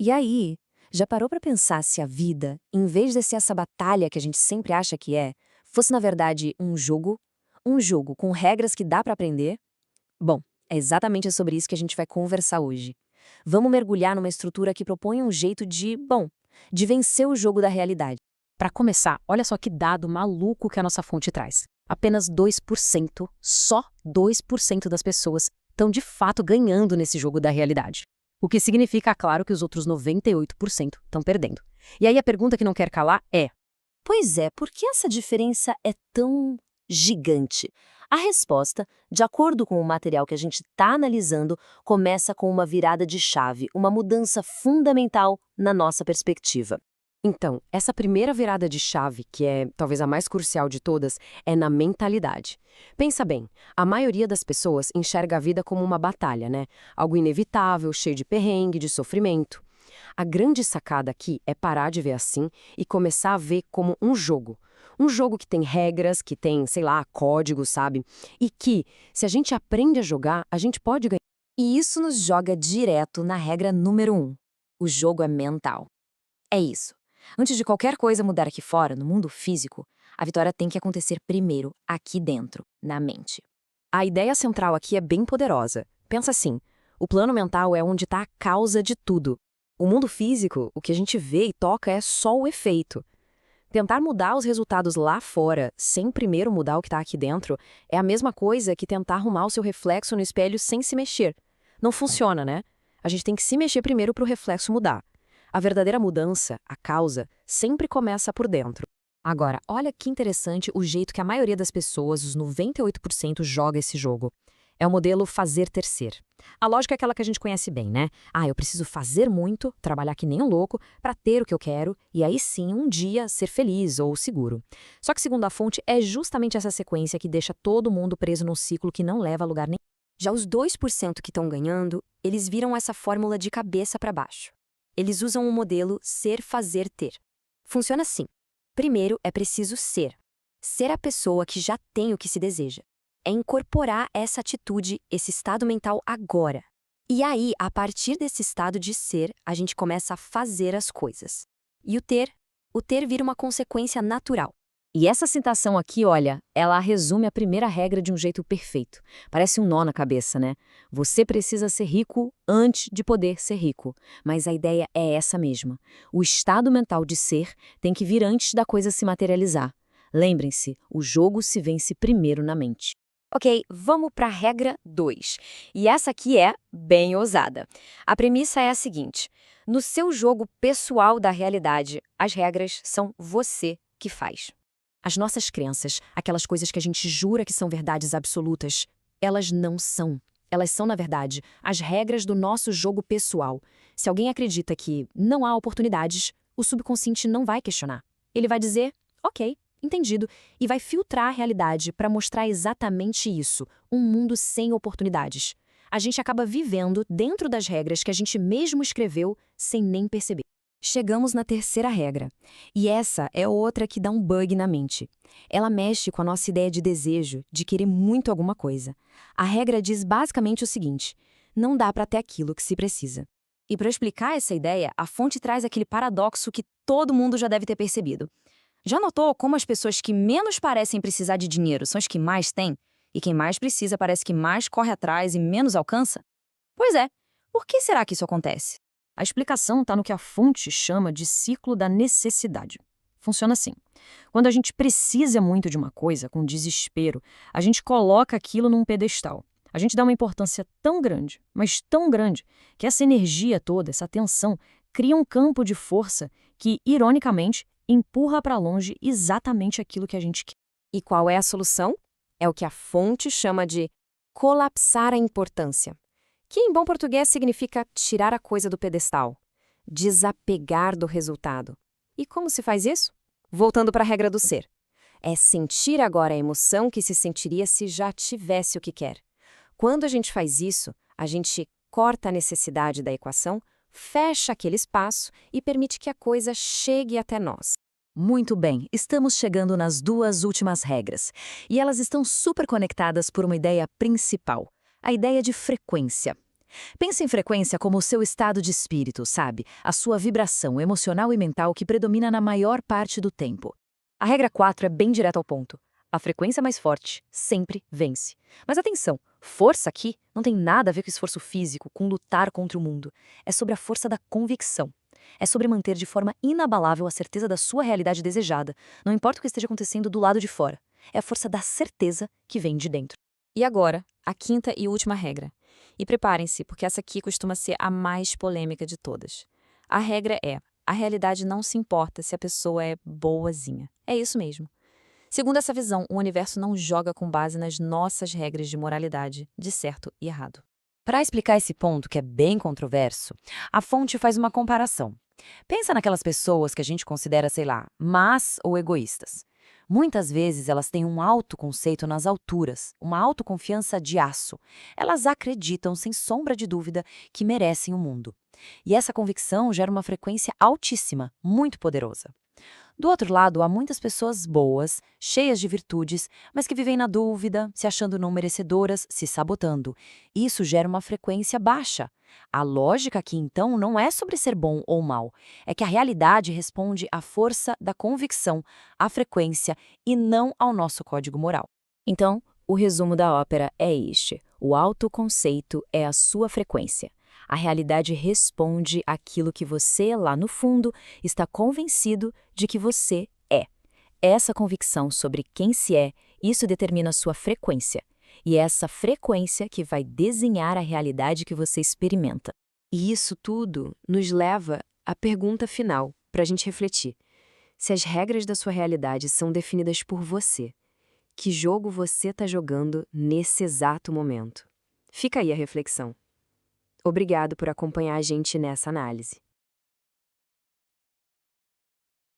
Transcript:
E aí, já parou pra pensar se a vida, em vez de ser essa batalha que a gente sempre acha que é, fosse na verdade um jogo? Um jogo com regras que dá pra aprender? Bom, é exatamente sobre isso que a gente vai conversar hoje. Vamos mergulhar numa estrutura que propõe um jeito de vencer o jogo da realidade. Para começar, olha só que dado maluco que a nossa fonte traz. Apenas 2%, só 2% das pessoas estão de fato ganhando nesse jogo da realidade. O que significa, claro, que os outros 98% estão perdendo. E aí a pergunta que não quer calar é: Pois é, por que essa diferença é tão gigante? A resposta, de acordo com o material que a gente está analisando, começa com uma virada de chave, uma mudança fundamental na nossa perspectiva. então, essa primeira virada de chave, que é talvez a mais crucial de todas, é na mentalidade. Pensa bem, a maioria das pessoas enxerga a vida como uma batalha, né? Algo inevitável, cheio de perrengue, de sofrimento. A grande sacada aqui é parar de ver assim e começar a ver como um jogo. Um jogo que tem regras, que tem, sei lá, códigos, sabe? E que, se a gente aprende a jogar, a gente pode ganhar. E isso nos joga direto na regra número um. O jogo é mental. É isso. Antes de qualquer coisa mudar aqui fora, no mundo físico, a vitória tem que acontecer primeiro, aqui dentro, na mente. A ideia central aqui é bem poderosa. Pensa assim, o plano mental é onde está a causa de tudo. O mundo físico, o que a gente vê e toca é só o efeito. Tentar mudar os resultados lá fora, sem primeiro mudar o que está aqui dentro, é a mesma coisa que tentar arrumar o seu reflexo no espelho sem se mexer. Não funciona, né? A gente tem que se mexer primeiro para o reflexo mudar. A verdadeira mudança, a causa, sempre começa por dentro. Agora, olha que interessante o jeito que a maioria das pessoas, os 98%, joga esse jogo. É o modelo fazer terceiro. A lógica é aquela que a gente conhece bem, né? Ah, eu preciso fazer muito, trabalhar que nem um louco, para ter o que eu quero e aí sim, um dia, ser feliz ou seguro. Só que, segundo a fonte, é justamente essa sequência que deixa todo mundo preso num ciclo que não leva a lugar nenhum. Já os 2% que estão ganhando, eles viram essa fórmula de cabeça para baixo. Eles usam o modelo ser, fazer, ter. Funciona assim. Primeiro é preciso ser. Ser a pessoa que já tem o que se deseja. É incorporar essa atitude, esse estado mental agora. E aí, a partir desse estado de ser, a gente começa a fazer as coisas. E o ter? O ter vira uma consequência natural. E essa citação aqui, olha, ela resume a primeira regra de um jeito perfeito. Parece um nó na cabeça, né? Você precisa ser rico antes de poder ser rico. Mas a ideia é essa mesma. O estado mental de ser tem que vir antes da coisa se materializar. Lembrem-se, o jogo se vence primeiro na mente. Ok, vamos para a regra 2. E essa aqui é bem ousada. A premissa é a seguinte: no seu jogo pessoal da realidade, as regras são você que faz. As nossas crenças, aquelas coisas que a gente jura que são verdades absolutas, elas não são. Elas são, na verdade, as regras do nosso jogo pessoal. Se alguém acredita que não há oportunidades, o subconsciente não vai questionar. Ele vai dizer, ok, entendido, e vai filtrar a realidade para mostrar exatamente isso, um mundo sem oportunidades. A gente acaba vivendo dentro das regras que a gente mesmo escreveu sem nem perceber. Chegamos na terceira regra. E essa é outra que dá um bug na mente. Ela mexe com a nossa ideia de desejo, de querer muito alguma coisa. A regra diz basicamente o seguinte: não dá para ter aquilo que se precisa. E para explicar essa ideia, a fonte traz aquele paradoxo que todo mundo já deve ter percebido. Já notou como as pessoas que menos parecem precisar de dinheiro são as que mais têm? E quem mais precisa parece que mais corre atrás e menos alcança? Pois é, por que será que isso acontece? A explicação está no que a fonte chama de ciclo da necessidade. Funciona assim. Quando a gente precisa muito de uma coisa, com desespero, a gente coloca aquilo num pedestal. A gente dá uma importância tão grande, mas tão grande, que essa energia toda, essa tensão, cria um campo de força que, ironicamente, empurra para longe exatamente aquilo que a gente quer. E qual é a solução? É o que a fonte chama de colapsar a importância, que em bom português significa tirar a coisa do pedestal, desapegar do resultado. E como se faz isso? Voltando para a regra do ser. É sentir agora a emoção que se sentiria se já tivesse o que quer. Quando a gente faz isso, a gente corta a necessidade da equação, fecha aquele espaço e permite que a coisa chegue até nós. Muito bem, estamos chegando nas duas últimas regras. E elas estão super conectadas por uma ideia principal, a ideia de frequência. Pense em frequência como o seu estado de espírito, sabe? A sua vibração emocional e mental que predomina na maior parte do tempo. A regra 4 é bem direta ao ponto. A frequência mais forte sempre vence. Mas atenção, força aqui não tem nada a ver com esforço físico, com lutar contra o mundo. É sobre a força da convicção. É sobre manter de forma inabalável a certeza da sua realidade desejada, não importa o que esteja acontecendo do lado de fora. É a força da certeza que vem de dentro. E agora, a quinta e última regra. E preparem-se, porque essa aqui costuma ser a mais polêmica de todas. A regra é: a realidade não se importa se a pessoa é boazinha. É isso mesmo. Segundo essa visão, o universo não joga com base nas nossas regras de moralidade, de certo e errado. Para explicar esse ponto, que é bem controverso, a fonte faz uma comparação. Pensa naquelas pessoas que a gente considera, sei lá, más ou egoístas. Muitas vezes elas têm um alto conceito nas alturas, uma autoconfiança de aço. Elas acreditam, sem sombra de dúvida, que merecem o mundo. E essa convicção gera uma frequência altíssima, muito poderosa. Do outro lado, há muitas pessoas boas, cheias de virtudes, mas que vivem na dúvida, se achando não merecedoras, se sabotando. Isso gera uma frequência baixa. A lógica aqui, então, não é sobre ser bom ou mal. É que a realidade responde à força da convicção, à frequência e não ao nosso código moral. Então, o resumo da ópera é este: o autoconceito é a sua frequência. A realidade responde àquilo que você, lá no fundo, está convencido de que você é. Essa convicção sobre quem se é, isso determina a sua frequência. E é essa frequência que vai desenhar a realidade que você experimenta. E isso tudo nos leva à pergunta final, para a gente refletir. Se as regras da sua realidade são definidas por você, que jogo você está jogando nesse exato momento? Fica aí a reflexão. Obrigado por acompanhar a gente nessa análise.